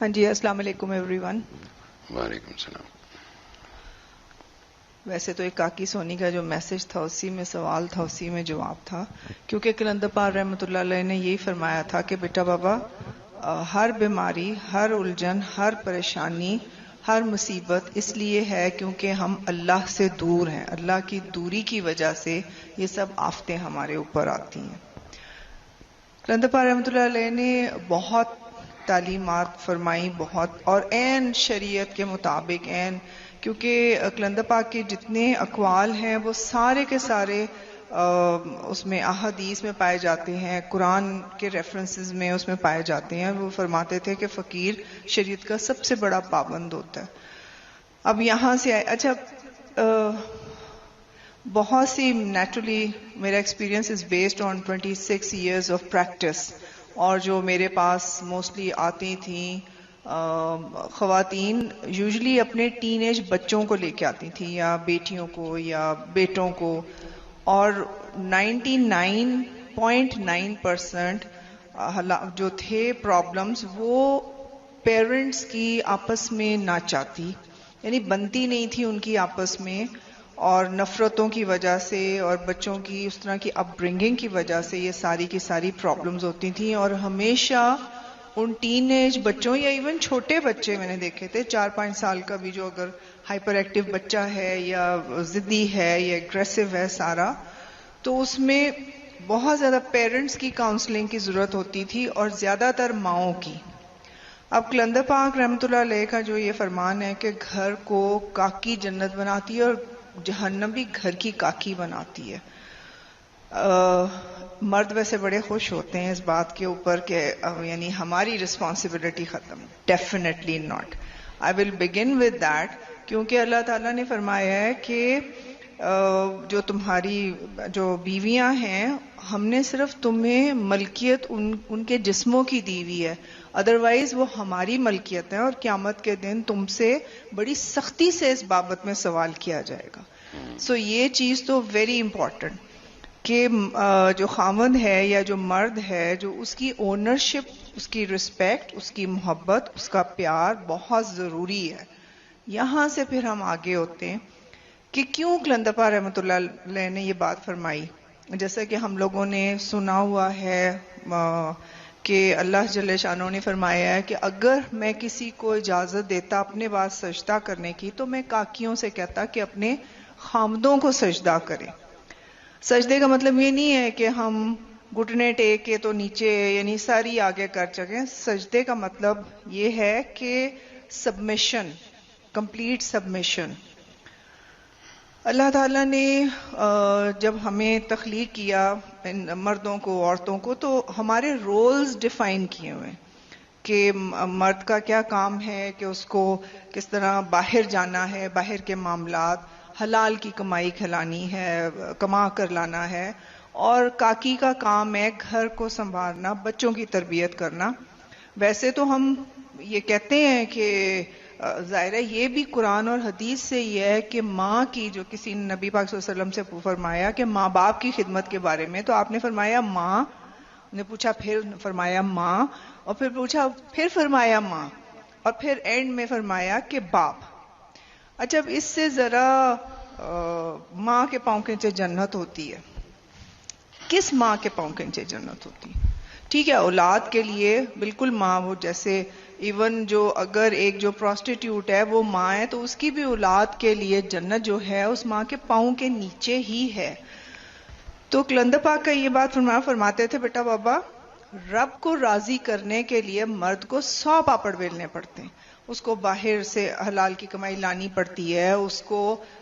ہاں جی، السلام علیکم ایوری ون. وعلیکم السلام. ویسے تو ایک کاکی سونی کا جو میسج تھا اسی میں سوال تھا، اسی میں جواب تھا، کیونکہ کلندر پال رحمۃ اللہ علیہ نے یہی فرمایا تھا کہ بیٹا بابا ہر بیماری، ہر الجھن، ہر پریشانی، ہر مصیبت اس لیے ہے کیونکہ ہم اللہ سے دور ہیں. اللہ کی دوری کی وجہ سے یہ سب آفتیں ہمارے اوپر آتی ہیں. کلندر پال رحمۃ اللہ علیہ نے بہت تعلیمات فرمائی، بہت، اور عین شریعت کے مطابق، عین، کیونکہ کلندر پاک کے جتنے اقوال ہیں وہ سارے کے سارے اس میں احادیث میں پائے جاتے ہیں، قرآن کے ریفرنسز میں اس میں پائے جاتے ہیں. وہ فرماتے تھے کہ فقیر شریعت کا سب سے بڑا پابند ہوتا ہے. اب یہاں سے اچھا بہت سی نیچرلی میرا experience is based on 26 years of practice, اور جو میرے پاس موسٹلی آتی تھیں خواتین یوزلی اپنے ٹین ایج بچوں کو لے کے آتی تھیں، یا بیٹیوں کو یا بیٹوں کو، اور 99.9% جو تھے پرابلمز وہ پیرنٹس کی آپس میں نہ چاہتی، یعنی بنتی نہیں تھی ان کی آپس میں، اور نفرتوں کی وجہ سے اور بچوں کی اس طرح کی اپ برنگنگ کی وجہ سے یہ ساری کی ساری پرابلمز ہوتی تھیں. اور ہمیشہ ان ٹین ایج بچوں یا ایون چھوٹے بچے میں نے دیکھے تھے 4-5 سال کا بھی، جو اگر ہائپر ایکٹیو بچہ ہے یا ضدی ہے یا اگریسو ہے سارا، تو اس میں بہت زیادہ پیرنٹس کی کاؤنسلنگ کی ضرورت ہوتی تھی، اور زیادہ تر ماؤں کی. اب کلندر پاک رحمۃ اللہ علیہ کا جو یہ فرمان ہے کہ گھر کو کاکی جنت بناتی ہے اور جہنم بھی گھر کی کاکی بناتی ہے. مرد ویسے بڑے خوش ہوتے ہیں اس بات کے اوپر کہ یعنی ہماری رسپانسبلٹی ختم. Definitely not. I will begin with that, کیونکہ اللہ تعالیٰ نے فرمایا ہے کہ جو تمہاری جو بیویاں ہیں ہم نے صرف تمہیں ملکیت ان کے جسموں کی دی ہوئی ہے، ادروائز وہ ہماری ملکیت ہے، اور قیامت کے دن تم سے بڑی سختی سے اس بابت میں سوال کیا جائے گا. سو یہ چیز تو ویری امپورٹنٹ کہ جو خاوند ہے یا جو مرد ہے، جو اس کی اونرشپ، اس کی رسپیکٹ، اس کی محبت، اس کا پیار بہت ضروری ہے. یہاں سے پھر ہم آگے ہوتے ہیں کہ کیوں کلندر پال رحمۃ اللہ علیہ نے یہ بات فرمائی. جیسا کہ ہم لوگوں نے سنا ہوا ہے کہ اللہ جل شانہ نے فرمایا ہے کہ اگر میں کسی کو اجازت دیتا اپنے بعد سجدہ کرنے کی تو میں کاکیوں سے کہتا کہ اپنے خامدوں کو سجدہ کریں. سجدے کا مطلب یہ نہیں ہے کہ ہم گھٹنے ٹیک کے تو نیچے یعنی ساری آگے کر چکیں. سجدے کا مطلب یہ ہے کہ سبمیشن، کمپلیٹ سبمیشن. اللہ تعالیٰ نے جب ہمیں تخلیق کیا مردوں کو عورتوں کو تو ہمارے رولز ڈیفائن کیے ہوئے کہ مرد کا کیا کام ہے، کہ اس کو کس طرح باہر جانا ہے، باہر کے معاملات، حلال کی کمائی کھلانی ہے، کما کر لانا ہے، اور کاکی کا کام ہے گھر کو سنبھالنا، بچوں کی تربیت کرنا. ویسے تو ہم یہ کہتے ہیں کہ ظاہر ہے یہ بھی قرآن اور حدیث سے یہ ہے کہ ماں کی، جو کسی نبی پاک صلی اللہ علیہ وسلم سے فرمایا کہ ماں باپ کی خدمت کے بارے میں، تو آپ نے فرمایا ماں، نے پوچھا پھر فرمایا ماں، اور پھر پوچھا پھر فرمایا ماں، اور پھر اینڈ میں فرمایا کہ باپ. اچھا اب اس سے ذرا ماں کے پاؤں کے نیچے جنت ہوتی ہے. کس ماں کے پاؤں کے نیچے جنت ہوتی ہے؟ ٹھیک ہے اولاد کے لیے بالکل ماں، وہ جیسے ایون جو اگر ایک جو پروسٹیٹیوٹ ہے وہ ماں ہے تو اس کی بھی اولاد کے لیے جنت جو ہے اس ماں کے پاؤں کے نیچے ہی ہے. تو کلندر پاک کا یہ بات فرماتے تھے بیٹا بابا رب کو راضی کرنے کے لیے مرد کو 100 پاپڑ بیلنے پڑتے ہیں، اس کو باہر سے حلال کی کمائی لانی پڑتی ہے، اس کو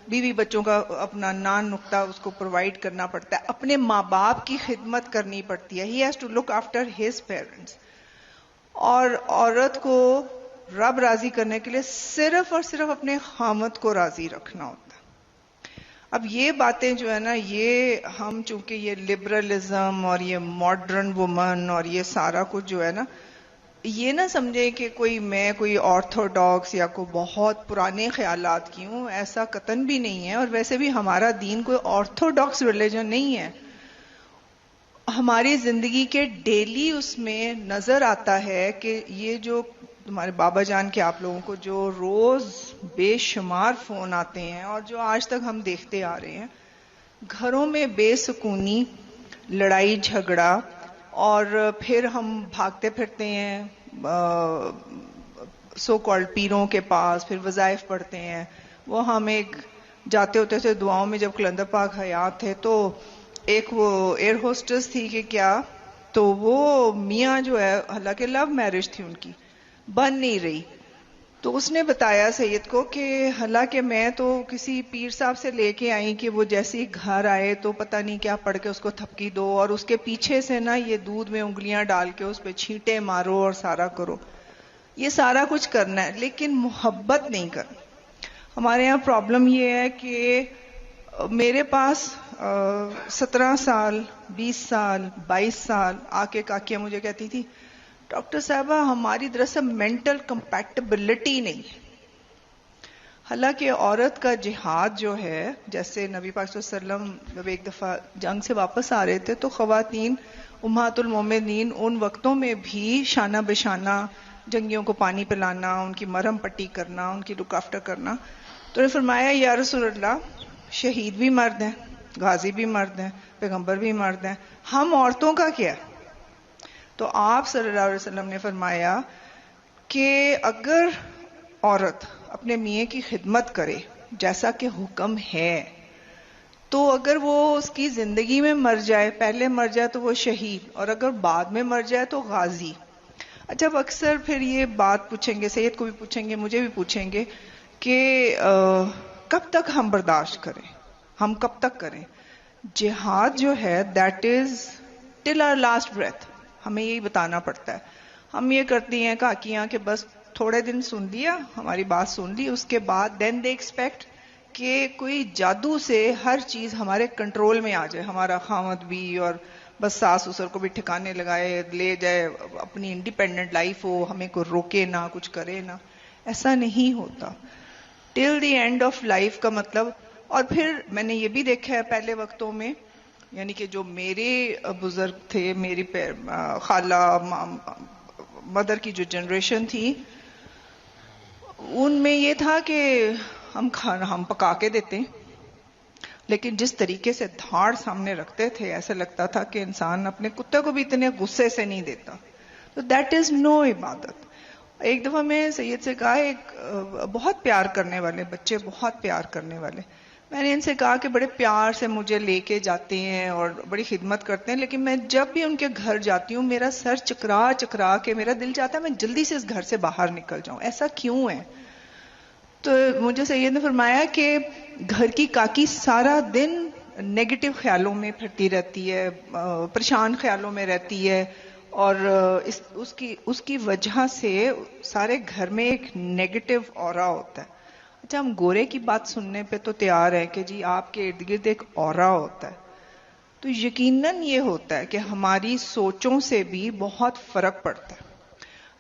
بیوی بچوں کا اپنا نان نقطہ اس کو پرووائڈ کرنا پڑتا ہے، اپنے ماں باپ کی خدمت کرنی پڑتی ہے. He has to look after his parents. اور عورت کو رب راضی کرنے کے لیے صرف اور صرف اپنے خامد کو راضی رکھنا ہوتا ہے. اب یہ باتیں جو ہے نا، یہ ہم چونکہ یہ لبرلزم اور یہ ماڈرن وومن اور یہ سارا کچھ جو ہے نا، یہ نہ سمجھے کہ میں کوئی آرتھوڈاکس یا کوئی بہت پرانے خیالات کی ہوں، ایسا قطعاً بھی نہیں ہے. اور ویسے بھی ہمارا دین کوئی آرتھوڈاکس ریلیجن نہیں ہے. ہماری زندگی کے ڈیلی اس میں نظر آتا ہے کہ یہ جو تمہارے بابا جان کے آپ لوگوں کو جو روز بے شمار فون آتے ہیں اور جو آج تک ہم دیکھتے آ رہے ہیں، گھروں میں بے سکونی، لڑائی جھگڑا، اور پھر ہم بھاگتے پھرتے ہیں سو کالڈ پیروں کے پاس، پھر وظائف پڑھتے ہیں. وہ ہم ایک جاتے ہوتے تھے دعاؤں میں، جب قلندر پاک حیات تھے تو ایک وہ ایئر ہوسٹس تھی کہ کیا، تو وہ میاں جو ہے، حالانکہ لو میرج تھی ان کی، بن نہیں رہی، تو اس نے بتایا سید کو کہ حالانکہ میں تو کسی پیر صاحب سے لے کے آئی کہ وہ جیسے ہی گھر آئے تو پتہ نہیں کیا پڑھ کے اس کو تھپکی دو، اور اس کے پیچھے سے نا یہ دودھ میں انگلیاں ڈال کے اس پہ چھینٹے مارو اور سارا کرو، یہ سارا کچھ کرنا ہے لیکن محبت نہیں کرنا. ہمارے یہاں پرابلم یہ ہے کہ میرے پاس 17 سال 20 سال 22 سال آ کے کاکیاں مجھے کہتی تھی، ڈاکٹر صاحبہ ہماری دراصل مینٹل کمپیٹیبلٹی نہیں ہے. حالانکہ عورت کا جہاد جو ہے، جیسے نبی پاک صلی اللہ علیہ وسلم جب ایک دفعہ جنگ سے واپس آ رہے تھے تو خواتین امہات المومنین ان وقتوں میں بھی شانہ بشانہ جنگیوں کو پانی پلانا، ان کی مرہم پٹی کرنا، ان کی لک آفٹر کرنا. تو نے فرمایا یا رسول اللہ، شہید بھی مرد ہیں، غازی بھی مرد ہیں، پیغمبر بھی مرد ہیں، ہم عورتوں کا کیا؟ تو آپ صلی اللہ علیہ وسلم نے فرمایا کہ اگر عورت اپنے میاں کی خدمت کرے جیسا کہ حکم ہے، تو اگر وہ اس کی زندگی میں مر جائے، پہلے مر جائے تو وہ شہید، اور اگر بعد میں مر جائے تو غازی. اچھا اب اکثر پھر یہ بات پوچھیں گے، سید کو بھی پوچھیں گے، مجھے بھی پوچھیں گے کہ کب تک ہم برداشت کریں، ہم کب تک کریں؟ جہاد جو ہے that is till our last breath, ہمیں یہی بتانا پڑتا ہے. ہم یہ کرتی ہیں کاکیاں کہ بس تھوڑے دن سن لیا، ہماری بات سن لی، اس کے بعد دین دے ایکسپیکٹ کہ کوئی جادو سے ہر چیز ہمارے کنٹرول میں آ جائے، ہمارا خاوند بھی، اور بس ساس سسر کو بھی ٹھکانے لگائے لے جائے، اپنی انڈیپینڈنٹ لائف ہو، ہمیں کوئی روکے نہ، کچھ کرے نہ. ایسا نہیں ہوتا. ٹل دی اینڈ آف لائف کا مطلب. اور پھر میں نے یہ بھی دیکھا ہے پہلے وقتوں میں، یعنی کہ جو میرے بزرگ تھے، میری خالہ مدر کی جو جنریشن تھی، ان میں یہ تھا کہ ہم کھانا ہم پکا کے دیتے، لیکن جس طریقے سے دھاڑ سامنے رکھتے تھے ایسا لگتا تھا کہ انسان اپنے کتے کو بھی اتنے غصے سے نہیں دیتا. تو دیٹ از نو عبادت. ایک دفعہ میں سید سے کہا، ایک بہت پیار کرنے والے بچے، بہت پیار کرنے والے، میں نے ان سے کہا کہ بڑے پیار سے مجھے لے کے جاتے ہیں اور بڑی خدمت کرتے ہیں، لیکن میں جب بھی ان کے گھر جاتی ہوں میرا سر چکرا چکرا کے میرا دل چاہتا ہے میں جلدی سے اس گھر سے باہر نکل جاؤں. ایسا کیوں ہے؟ تو مجھے سید نے فرمایا کہ گھر کی کاکی سارا دن نیگیٹو خیالوں میں پھرتی رہتی ہے، پریشان خیالوں میں رہتی ہے، اور اس کی وجہ سے سارے گھر میں ایک نیگیٹو اورا ہوتا ہے. اچھا ہم گورے کی بات سننے پہ تو تیار ہے کہ جی آپ کے ارد گرد ایک اورا ہوتا ہے، تو یقیناً یہ ہوتا ہے کہ ہماری سوچوں سے بھی بہت فرق پڑتا ہے.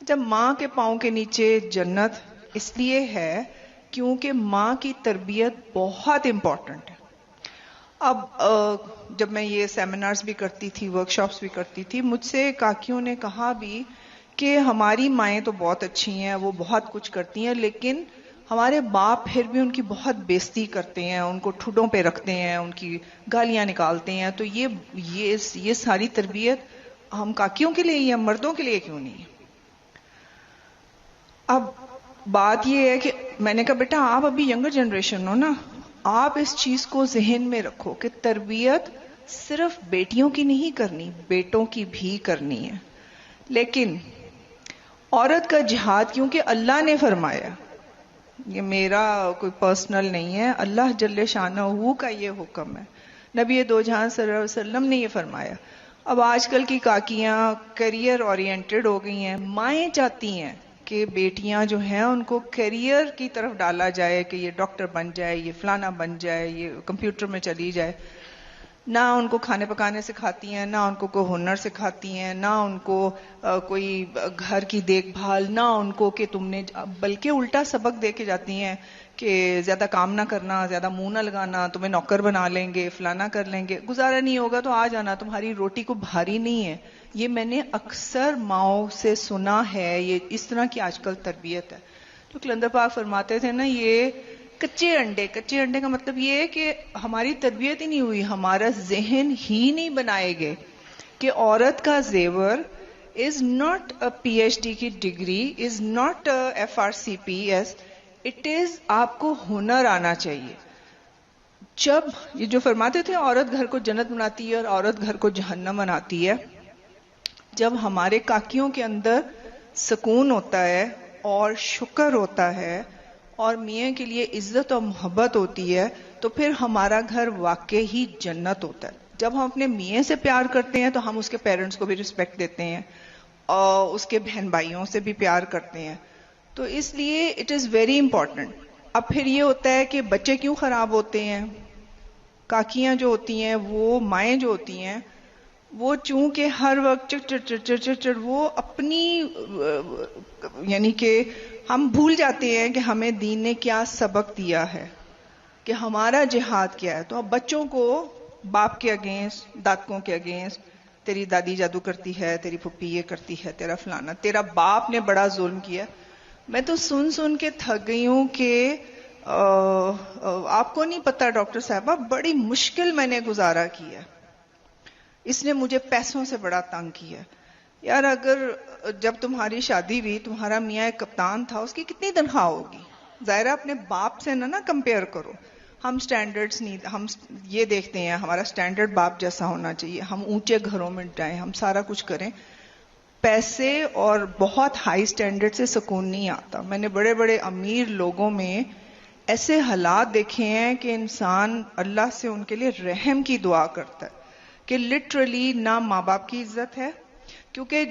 جب ماں کے پاؤں کے نیچے جنت اس لیے ہے کیونکہ ماں کی تربیت بہت امپورٹنٹ ہے. اب جب میں یہ سیمینارز بھی کرتی تھی، ورکشاپس بھی کرتی تھی، مجھ سے کاکیوں نے کہا بھی کہ ہماری مائیں تو بہت اچھی ہیں، وہ بہت کچھ کرتی ہیں، لیکن ہمارے باپ پھر بھی ان کی بہت بےزتی کرتے ہیں، ان کو ٹھڈوں پہ رکھتے ہیں، ان کی گالیاں نکالتے ہیں. تو یہ ساری تربیت ہم کاکیوں کے لیے یا مردوں کے لیے کیوں نہیں ہے؟ اب بات یہ ہے کہ میں نے کہا بیٹا آپ ابھی ینگر جنریشن ہو نا، آپ اس چیز کو ذہن میں رکھو کہ تربیت صرف بیٹیوں کی نہیں کرنی، بیٹوں کی بھی کرنی ہے. لیکن عورت کا جہاد کیونکہ اللہ نے فرمایا، یہ میرا کوئی پرسنل نہیں ہے، اللہ جل شانہ کا یہ حکم ہے، نبی دو جہان صلی اللہ علیہ وسلم نے یہ فرمایا. اب آج کل کی کاکیاں کیریئر اورینٹڈ ہو گئی ہیں، مائیں چاہتی ہیں کہ بیٹیاں جو ہیں ان کو کیریئر کی طرف ڈالا جائے کہ یہ ڈاکٹر بن جائے، یہ فلانا بن جائے، یہ کمپیوٹر میں چلی جائے. نہ ان کو کھانے پکانے سکھاتی ہیں، نہ ان کو کوئی ہنر سکھاتی ہیں، نہ ان کو کوئی گھر کی دیکھ بھال، نہ ان کو کہ تم نے، بلکہ الٹا سبق دے کے جاتی ہیں کہ زیادہ کام نہ کرنا، زیادہ منہ نہ لگانا، تمہیں نوکر بنا لیں گے، فلانا کر لیں گے، گزارا نہیں ہوگا تو آ جانا، تمہاری روٹی کو بھاری نہیں ہے. یہ میں نے اکثر ماؤں سے سنا ہے، یہ اس طرح کی آج کل تربیت ہے. تو کلندر پاک فرماتے تھے نا، یہ کچے انڈے کا مطلب یہ ہے کہ ہماری تربیت ہی نہیں ہوئی، ہمارا ذہن ہی نہیں بنائے گئے کہ عورت کا زیور is not a P H D کی ڈگری، is not FRCPS، it is آپ کو ہنر آنا چاہیے. جب یہ جو فرماتے تھے عورت گھر کو جنت بناتی ہے اور عورت گھر کو جہنم بناتی ہے، جب ہمارے کاکیوں کے اندر سکون ہوتا ہے اور شکر ہوتا ہے اور میاں کے لیے عزت اور محبت ہوتی ہے، تو پھر ہمارا گھر واقعی ہی جنت ہوتا ہے. جب ہم اپنے میاں سے پیار کرتے ہیں تو ہم اس کے پیرنٹس کو بھی رسپیکٹ دیتے ہیں اور اس کے بہن بھائیوں سے بھی پیار کرتے ہیں. تو اس لیے اٹ از ویری امپورٹنٹ. اب پھر یہ ہوتا ہے کہ بچے کیوں خراب ہوتے ہیں؟ کاکیاں جو ہوتی ہیں، وہ مائیں جو ہوتی ہیں، وہ چونکہ ہر وقت چڑ وہ اپنی یعنی کہ ہم بھول جاتے ہیں کہ ہمیں دین نے کیا سبق دیا ہے، کہ ہمارا جہاد کیا ہے. تو اب بچوں کو باپ کے اگینسٹ، دادکوں کے اگینسٹ، تیری دادی جادو کرتی ہے، تیری پھپھی یہ کرتی ہے، تیرا فلانا، تیرا باپ نے بڑا ظلم کیا. میں تو سن کے تھک گئی ہوں کہ آپ کو نہیں پتا ڈاکٹر صاحبہ، بڑی مشکل میں نے گزارا کیا، اس نے مجھے پیسوں سے بڑا تنگ کیا. یار اگر جب تمہاری شادی ہوئی، تمہارا میاں ایک کپتان تھا، اس کی کتنی تنخواہ ہوگی؟ ظاہرہ اپنے باپ سے نہ کمپیئر کرو. ہم سٹینڈرڈز نہیں، ہم یہ دیکھتے ہیں ہمارا سٹینڈرڈ باپ جیسا ہونا چاہیے، ہم اونچے گھروں میں جائیں، ہم سارا کچھ کریں. پیسے اور بہت ہائی سٹینڈرڈ سے سکون نہیں آتا. میں نے بڑے بڑے امیر لوگوں میں ایسے حالات دیکھے ہیں کہ انسان اللہ سے ان کے لیے رحم کی دعا کرتا ہے کہ لٹرلی نہ ماں باپ کی عزت ہے. کیونکہ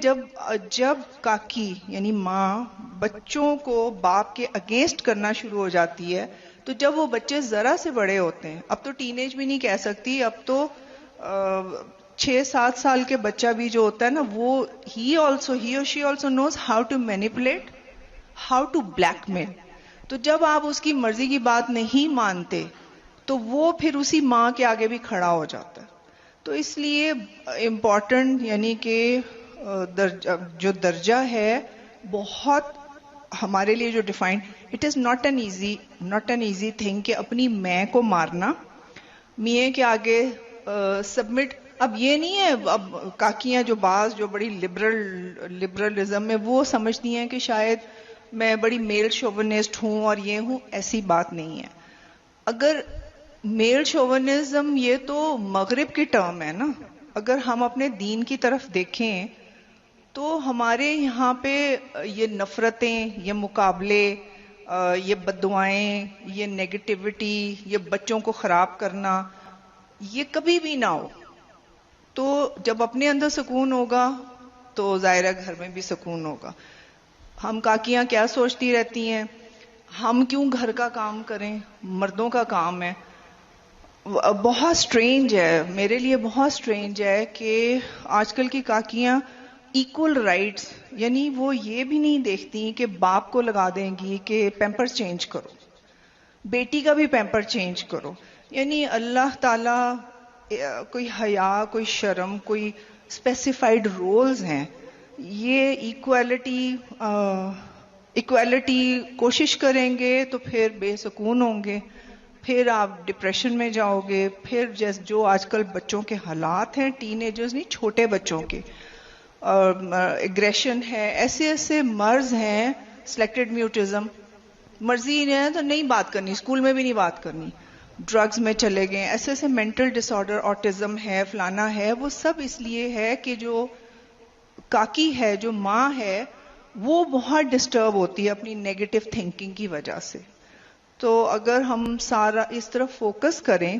جب کاکی یعنی ماں بچوں کو باپ کے اگینسٹ کرنا شروع ہو جاتی ہے، تو جب وہ بچے ذرا سے بڑے ہوتے ہیں، اب تو ٹین ایج بھی نہیں کہہ سکتی، اب تو 6-7 سال کے بچہ بھی جو ہوتا ہے نا، وہ ہی اور she also knows how to manipulate, how to blackmail. تو جب آپ اس کی مرضی کی بات نہیں مانتے تو وہ پھر اسی ماں کے آگے بھی کھڑا ہو جاتا ہے. تو اس لیے امپورٹنٹ یعنی کہ جو درجہ ہے بہت ہمارے لیے جو defined, it is not an easy thing کہ اپنی میں کو مارنا، میاں کے آگے سبمٹ. اب یہ نہیں ہے، اب کاکیاں جو بعض جو بڑی لبرلزم میں وہ سمجھتی ہیں کہ شاید میں بڑی میل شوونسٹ ہوں اور یہ ہوں، ایسی بات نہیں ہے. اگر میل شوونزم یہ تو مغرب کی ٹرم ہے نا، اگر ہم اپنے دین کی طرف دیکھیں تو ہمارے یہاں پہ یہ نفرتیں، یہ مقابلے، یہ بددعائیں، یہ نیگیٹیوٹی، یہ بچوں کو خراب کرنا، یہ کبھی بھی نہ ہو. تو جب اپنے اندر سکون ہوگا تو ظاہرہ گھر میں بھی سکون ہوگا. ہم کاکیاں کیا سوچتی رہتی ہیں، ہم کیوں گھر کا کام کریں، مردوں کا کام ہے. بہت سٹرینج ہے، میرے لیے بہت سٹرینج ہے کہ آج کل کی کاکیاں ایکول رائٹس، یعنی وہ یہ بھی نہیں دیکھتی کہ باپ کو لگا دیں گی کہ پیمپر چینج کرو، بیٹی کا بھی پیمپر چینج کرو. یعنی اللہ تعالی کوئی حیا، کوئی شرم، کوئی اسپیسیفائڈ رولز ہیں. یہ ایکویلٹی کوشش کریں گے تو پھر بے سکون ہوں گے، پھر آپ ڈپریشن میں جاؤ گے. پھر جو آج کل بچوں کے حالات ہیں، ٹین ایجرز نہیں، چھوٹے بچوں کے، ایگریشن ہے، ایسے مرض ہیں، سلیکٹڈ میوٹزم، مرضی نہیں ہے تو نہیں بات کرنی، اسکول میں بھی نہیں بات کرنی، ڈرگز میں چلے گئے، ایسے مینٹل ڈس آرڈر، آٹزم ہے، فلانا ہے. وہ سب اس لیے ہے کہ جو کاکی ہے، جو ماں ہے، وہ بہت ڈسٹرب ہوتی ہے اپنی نیگیٹو تھنکنگ کی وجہ سے. تو اگر ہم سارا اس طرف فوکس کریں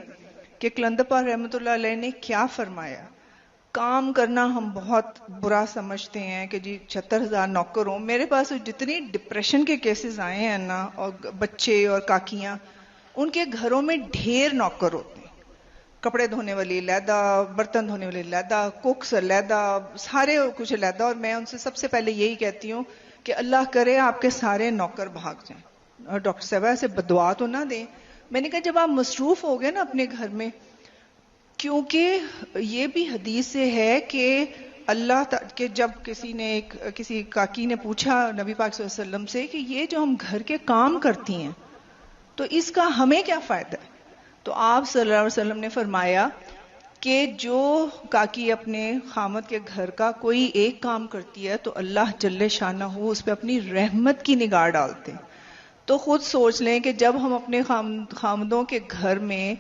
کہ کلندر پاک رحمۃ اللہ علیہ نے کیا فرمایا. کام کرنا ہم بہت برا سمجھتے ہیں کہ جی 76,000 نوکر ہوں. میرے پاس جتنی ڈپریشن کے کیسز آئے ہیں نا، اور بچے اور کاکیاں، ان کے گھروں میں ڈھیر نوکر ہوتے ہیں. کپڑے دھونے والی علیحدہ، برتن دھونے والی علیحدہ، کوکس علیحدہ، سارے کچھ علیحدہ. اور میں ان سے سب سے پہلے یہی کہتی ہوں کہ اللہ کرے آپ کے سارے نوکر بھاگ جائیں. اور ڈاکٹر صاحبہ ایسے بدعا تو نہ دیں. میں نے کہا جب آپ مصروف ہو گئے نا اپنے گھر میں، کیونکہ یہ بھی حدیث سے ہے کہ اللہ کہ جب کسی کاکی نے پوچھا نبی پاک صلی اللہ علیہ وسلم سے کہ یہ جو ہم گھر کے کام کرتی ہیں تو اس کا ہمیں کیا فائدہ ہے، تو آپ صلی اللہ علیہ وسلم نے فرمایا کہ جو کاکی اپنے خامد کے گھر کا کوئی ایک کام کرتی ہے تو اللہ جل شانہ اس پہ اپنی رحمت کی نگاہ ڈالتے ہیں. تو خود سوچ لیں کہ جب ہم اپنے خامدوں کے گھر میں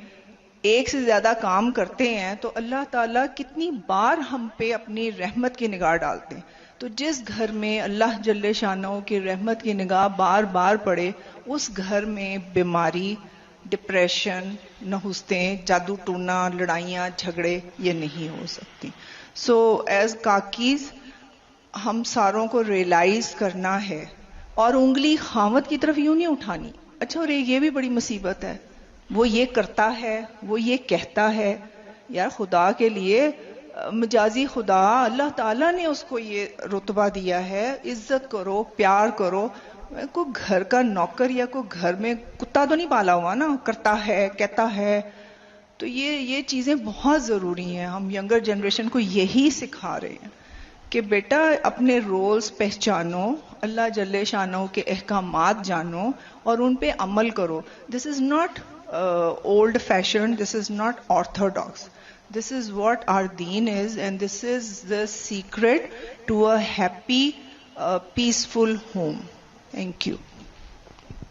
ایک سے زیادہ کام کرتے ہیں تو اللہ تعالیٰ کتنی بار ہم پہ اپنی رحمت کی نگاہ ڈالتے ہیں. تو جس گھر میں اللہ جل شانہ کی رحمت کی نگاہ بار بار پڑے اس گھر میں بیماری، ڈپریشن، نحوستیں، جادو ٹونا، لڑائیاں، جھگڑے یہ نہیں ہو سکتی. سو ایز کاکیز ہم ساروں کو ریئلائز کرنا ہے اور انگلی خامد کی طرف یوں نہیں اٹھانی. اچھا اور یہ بھی بڑی مصیبت ہے، وہ یہ کرتا ہے، وہ یہ کہتا ہے. یار خدا کے لیے مجازی خدا اللہ تعالیٰ نے اس کو یہ رتبہ دیا ہے، عزت کرو، پیار کرو. کوئی گھر کا نوکر یا کوئی گھر میں کتا تو نہیں پالا ہوا نا، کرتا ہے کہتا ہے. تو یہ چیزیں بہت ضروری ہیں. ہم ینگر جنریشن کو یہی سکھا رہے ہیں کہ بیٹا اپنے رولز پہچانو، اللہ جل شانہ کے احکامات جانو اور ان پہ عمل کرو. This is not old fashioned, this is not orthodox. This is what our deen is, and this is the secret to a happy, peaceful home. Thank you.